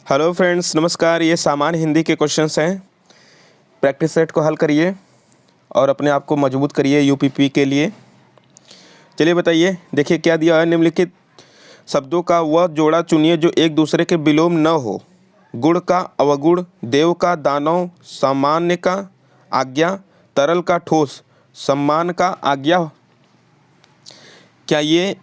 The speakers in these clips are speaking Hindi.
हेलो फ्रेंड्स, नमस्कार। ये सामान्य हिंदी के क्वेश्चंस हैं। प्रैक्टिस सेट को हल करिए और अपने आप को मजबूत करिए यूपीपी के लिए। चलिए बताइए, देखिए क्या दिया है। निम्नलिखित शब्दों का वह जोड़ा चुनिए जो एक दूसरे के विलोम न हो। गुण का अवगुण, देव का दानव, सामान्य का आज्ञा, तरल का ठोस, सम्मान का आज्ञा। क्या ये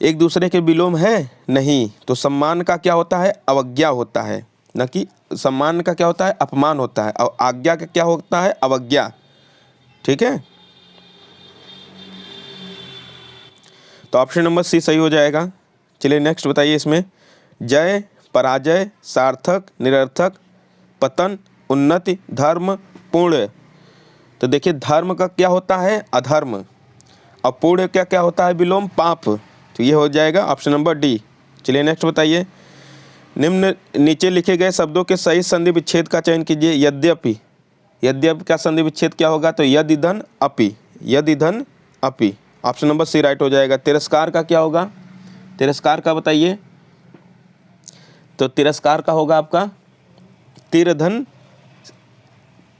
एक दूसरे के विलोम है? नहीं। तो सम्मान का क्या होता है? अवज्ञा होता है, न कि सम्मान का क्या होता है? अपमान होता है। और आज्ञा का क्या होता है? अवज्ञा। ठीक है, तो ऑप्शन नंबर सी सही हो जाएगा। चलिए नेक्स्ट बताइए इसमें। जय, पराजय, सार्थक, निरर्थक, पतन, उन्नति, धर्म, पुण्य। तो देखिए, धर्म का क्या होता है? अधर्म। और पुण्य क्या क्या होता है? विलोम, पाप। तो ये हो जाएगा ऑप्शन नंबर डी। चलिए नेक्स्ट बताइए। निम्न नीचे लिखे गए शब्दों के सही संधि विच्छेद का चयन कीजिए। यद्यपि, यद्यपि का संधि विच्छेद क्या होगा? तो यदि धन अपि, यदि धन अपि। ऑप्शन नंबर सी राइट हो जाएगा। तिरस्कार का क्या होगा? तिरस्कार का बताइए। तो तिरस्कार का होगा आपका तिरधन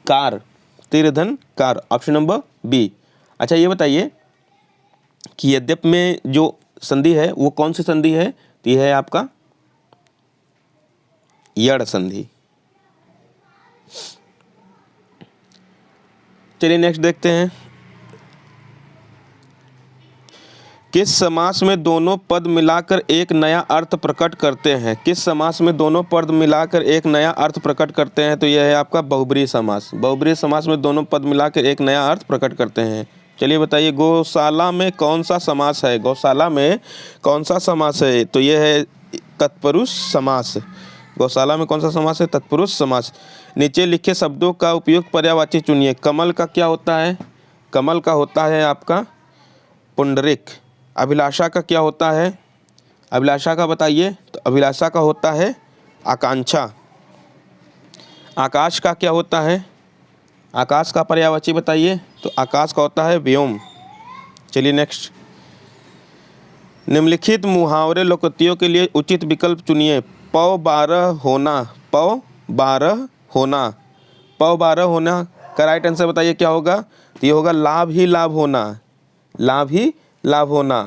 कार, तिरधन कार। Option number B. अच्छा ये बताइए कि यद्यप में जो संधि है वो कौन सी संधि है? तो ये है आपका यड़ संधि। चलिए नेक्स्ट देखते हैं। किस समास में दोनों पद मिलाकर एक नया अर्थ प्रकट करते हैं? किस समास में दोनों पद मिलाकर एक नया अर्थ प्रकट करते हैं? तो यह है आपका बहुब्रीहि समास। बहुब्रीहि समास में दोनों पद मिलाकर एक नया अर्थ प्रकट करते हैं। चलिए बताइए, गौशाला में कौन सा समास है? गौशाला में कौन सा समास है? तो यह है तत्पुरुष समास। गौशाला में कौन सा समास है? तत्पुरुष समास। नीचे लिखे शब्दों का उपयुक्त पर्यायवाची चुनिए। कमल का क्या होता है? कमल का होता है आपका पुंडरिक। अभिलाषा का क्या होता है? अभिलाषा का बताइए। तो अभिलाषा का होता है आकांक्षा। आकाश का क्या होता है? आकाश का पर्यायवाची बताइए। तो आकाश का होता है व्योम। चलिए नेक्स्ट। निम्नलिखित मुहावरे लोकोक्तियों के लिए उचित विकल्प चुनिए। पौ बारह होना, पौ बारह होना, पौ बारह होना का राइट आंसर बताइए क्या होगा? तो ये होगा लाभ ही लाभ होना, लाभ ही लाभ होना।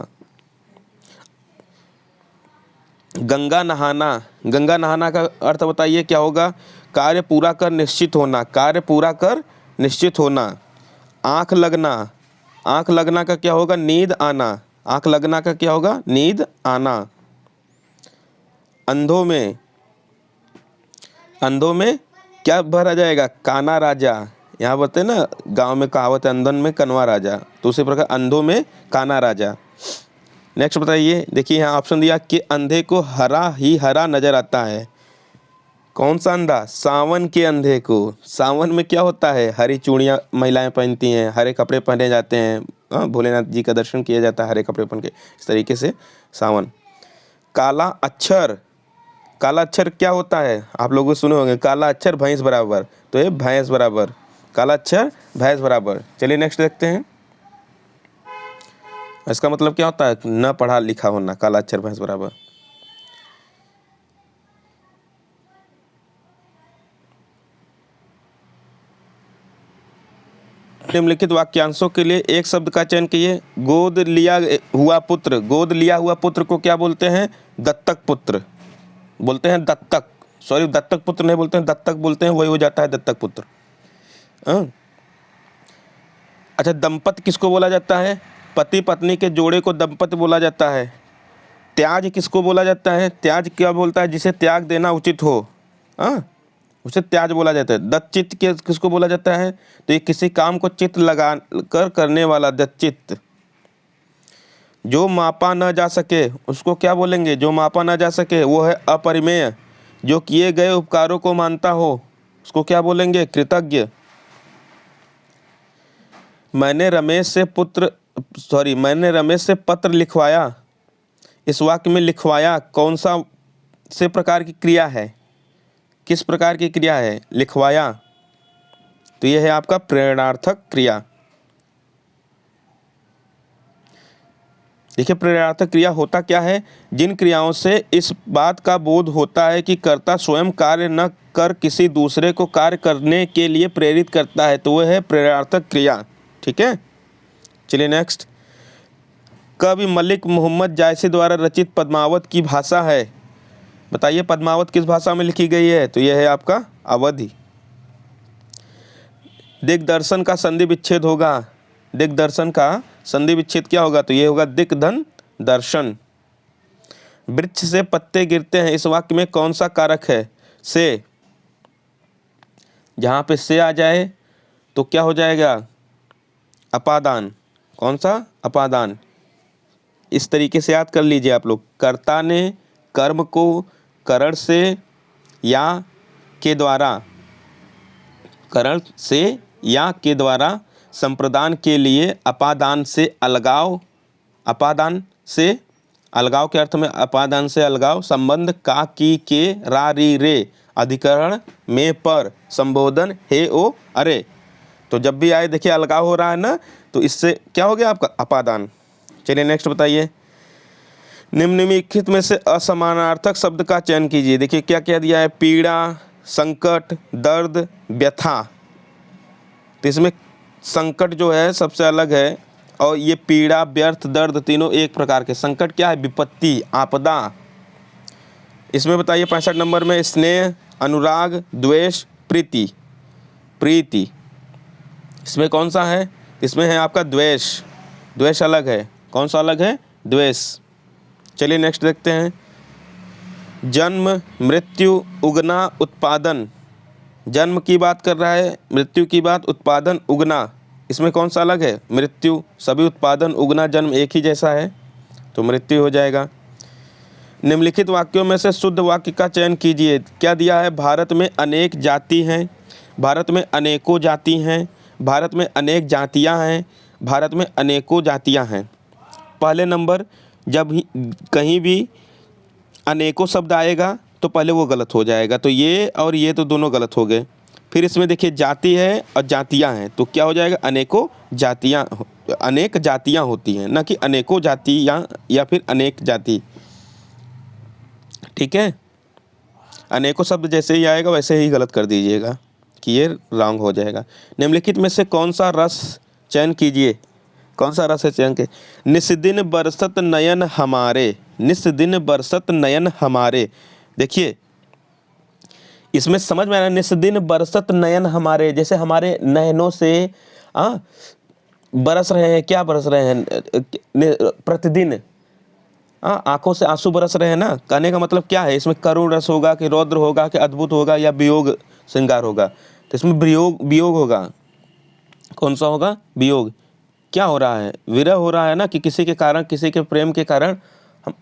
गंगा नहाना, गंगा नहाना का अर्थ बताइए क्या होगा? कार्य पूरा कर निश्चित होना, कार्य पूरा कर निश्चित होना। आँख लगना, आँख लगना का क्या होगा? नींद आना, आँख लगना का क्या होगा? नींद आना। अंधों में, अंधों में क्या भरा जाएगा? काना राजा। यहाँ बोलते हैं ना, गांव में कहावत है अंधन में कनवा राजा, तो उसी प्रकार अंधों में काना राजा। नेक्स्ट बताइए। देखिए यहाँ ऑप्शन दिया कि अंधे को हरा ही हरा नजर आता है। कौन सा अंधा? सावन के अंधे को। सावन में क्या होता है? हरी चूड़ियाँ महिलाएं पहनती हैं, हरे कपड़े पहने जाते हैं। भोलेनाथ जी का दर्शन किया जाता है हरे कपड़े पहन के, इस तरीके से सावन। काला अक्षर, काला अक्षर क्या होता है? आप लोग सुने होंगे, काला अक्षर भैंस बराबर। तो ये भैंस बराबर, काला अक्षर भैंस बराबर। चलिए नेक्स्ट देखते हैं। इसका मतलब क्या होता है? न पढ़ा लिखा होना, काला अक्षर भैंस बराबर। निम्नलिखित वाक्यांशों के लिए एक शब्द का चयन कीजिए। गोद लिया हुआ पुत्र, गोद लिया हुआ पुत्र को क्या बोलते हैं? दत्तक पुत्र बोलते हैं। दत्तक, सॉरी दत्तक पुत्र नहीं बोलते हैं, दत्तक बोलते हैं, वही हो जाता है दत्तक पुत्र। हाँ। अच्छा, दंपत किसको बोला जाता है? पति पत्नी के जोड़े को दंपत बोला जाता है। त्याज किसको बोला जाता है? त्याज क्या बोलता है? जिसे त्याग देना उचित हो, हाँ, उसे त्याज बोला जाता है। दत्चित्त किसको बोला जाता है? तो ये किसी काम को चित्त लगा कर करने वाला दत्चित्त। जो मापा न जा सके उसको क्या बोलेंगे? जो मापा न जा सके वो है अपरिमेय। जो किए गए उपकारों को मानता हो उसको क्या बोलेंगे? कृतज्ञ। मैंने रमेश से पत्र लिखवाया। इस वाक्य में लिखवाया कौन सा से प्रकार की क्रिया है? किस प्रकार की क्रिया है? लिखवाया। तो यह है आपका प्रेरणार्थक क्रिया। देखिए प्रेरणार्थक क्रिया होता क्या है, जिन क्रियाओं से इस बात का बोध होता है कि कर्ता स्वयं कार्य न कर किसी दूसरे को कार्य करने के लिए प्रेरित करता है, तो वह है प्रेरणार्थक क्रिया। ठीक है, चलिए नेक्स्ट। कवि मलिक मोहम्मद जायसी द्वारा रचित पद्मावत की भाषा है, बताइए पद्मावत किस भाषा में लिखी गई है, तो यह है आपका अवधी। दिग्दर्शन का संधि विच्छेद होगा, दिग्दर्शन का संधि विच्छेद क्या होगा, तो ये होगा दिग्धन दर्शन। वृक्ष से पत्ते गिरते हैं, इस वाक्य में कौन सा कारक है, से। जहाँ पे से आ जाए तो क्या हो जाएगा, अपादान। कौन सा, अपादान। इस तरीके से याद कर लीजिए आप लोग, कर्ता ने कर्म को करण से या के द्वारा, करण से या के द्वारा संप्रदान के लिए अपादान से अलगाव, अपादान से अलगाव के अर्थ में अपादान से अलगाव, संबंध का की के रा री रे अधिकरण में पर संबोधन हे ओ अरे। तो जब भी आए देखिए अलगाव हो रहा है ना, तो इससे क्या हो गया आपका अपादान। चलिए नेक्स्ट बताइए। निम्नलिखित में से असमानार्थक शब्द का चयन कीजिए। देखिए क्या क्या दिया है, पीड़ा, संकट, दर्द, व्यथा। तो इसमें संकट जो है सबसे अलग है, और ये पीड़ा, व्यर्थ, दर्द तीनों एक प्रकार के। संकट क्या है, विपत्ति, आपदा। इसमें बताइए 65 नंबर में स्नेह, अनुराग, द्वेष, प्रीति। प्रीति इसमें कौन सा है, इसमें है आपका द्वेष। द्वेष अलग है, कौन सा अलग है, द्वेष। चलिए नेक्स्ट देखते हैं। जन्म, मृत्यु, उगना, उत्पादन। जन्म की बात कर रहा है, मृत्यु की बात, उत्पादन, उगना। इसमें कौन सा अलग है, मृत्यु। सभी उत्पादन, उगना, जन्म एक ही जैसा है, तो मृत्यु हो जाएगा। निम्नलिखित वाक्यों में से शुद्ध वाक्य का चयन कीजिए। क्या दिया है, भारत में अनेक जाति हैं, भारत में अनेकों जाति हैं, भारत में अनेक जातियां हैं, भारत में अनेकों जातियां हैं। पहले नंबर, जब कहीं भी अनेकों शब्द आएगा तो पहले वो गलत हो जाएगा, तो ये और ये तो दोनों गलत हो गए। फिर इसमें देखिए जाति है और जातियां हैं, तो क्या हो जाएगा, अनेकों जातियां, अनेक जातियां होती हैं, ना कि अनेकों जातियां या फिर अनेक जाति। ठीक है, अनेकों शब्द जैसे ही आएगा वैसे ही गलत कर दीजिएगा कि ये रॉन्ग हो जाएगा। निम्नलिखित में से कौन सा रस चयन कीजिए, कौन सा रस है चयन के। निस दिन बरसत नयन हमारे, निस दिन बरसत नयन हमारे। देखिए इसमें समझ में आ रहा है, निस दिन बरसत नयन हमारे, जैसे हमारे नयनों से बरस रहे हैं, क्या बरस रहे हैं, प्रतिदिन आंखों से आंसू बरस रहे हैं ना। कहने का मतलब क्या है, इसमें करुण रस होगा कि रौद्र होगा कि अद्भुत होगा या वियोग श्रृंगार होगा, तो इसमें वियोग होगा। कौन सा होगा, वियोग। क्या हो रहा है, विरह हो रहा है ना, कि किसी के कारण, किसी के प्रेम के कारण हम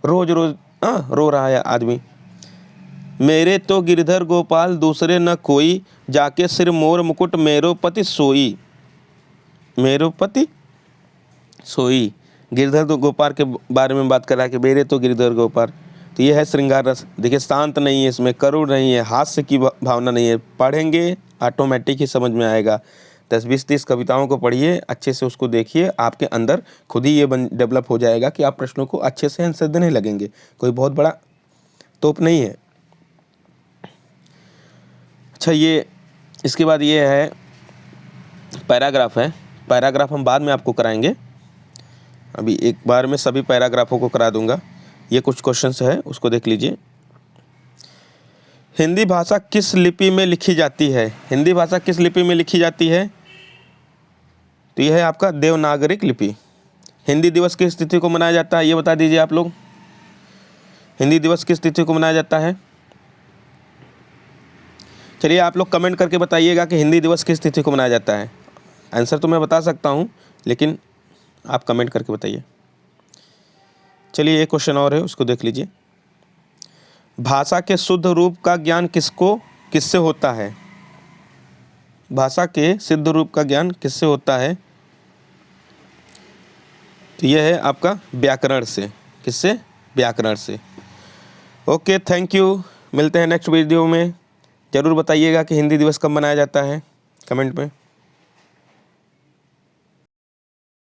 रोज रोज रो रहा है आदमी। मेरे तो गिरधर गोपाल दूसरे न कोई, जाके सिर मोर मुकुट मेरो पति सोई, मेरो पति सोई। गिरधर गोपाल के बारे में बात कर रहा है कि मेरे तो गिरधर गोपाल, तो ये है श्रृंगार रस। देखिए शांत नहीं है, इसमें करुण नहीं है, हास्य की भावना नहीं है। पढ़ेंगे ऑटोमेटिक ही समझ में आएगा। 10-20-30 कविताओं को पढ़िए, अच्छे से उसको देखिए, आपके अंदर खुद ही ये डेवलप हो जाएगा कि आप प्रश्नों को अच्छे से आंसर देने लगेंगे। कोई बहुत बड़ा तोप नहीं है। अच्छा, ये इसके बाद ये है पैराग्राफ है। पैराग्राफ हम बाद में आपको कराएंगे, अभी एक बार में सभी पैराग्राफों को करा दूंगा। ये कुछ क्वेश्चंस है, उसको देख लीजिए। हिंदी भाषा किस लिपि में लिखी जाती है, हिंदी भाषा किस लिपि में लिखी जाती है, तो यह है आपका देवनागरिक लिपि। हिंदी दिवस किस तिथि को मनाया जाता है, ये बता दीजिए आप लोग। हिंदी दिवस किस तिथि को मनाया जाता है, चलिए आप लोग कमेंट करके बताइएगा कि हिंदी दिवस किस तिथि को मनाया जाता है। आंसर तो मैं बता सकता हूँ, लेकिन आप कमेंट करके बताइए। चलिए एक क्वेश्चन और है, उसको देख लीजिए। भाषा के शुद्ध रूप का ज्ञान किससे होता है, भाषा के शुद्ध रूप का ज्ञान किससे होता है, तो यह है आपका व्याकरण से। किससे, व्याकरण से। Okay, thank you. मिलते हैं नेक्स्ट वीडियो में। ज़रूर बताइएगा कि हिंदी दिवस कब मनाया जाता है, कमेंट में।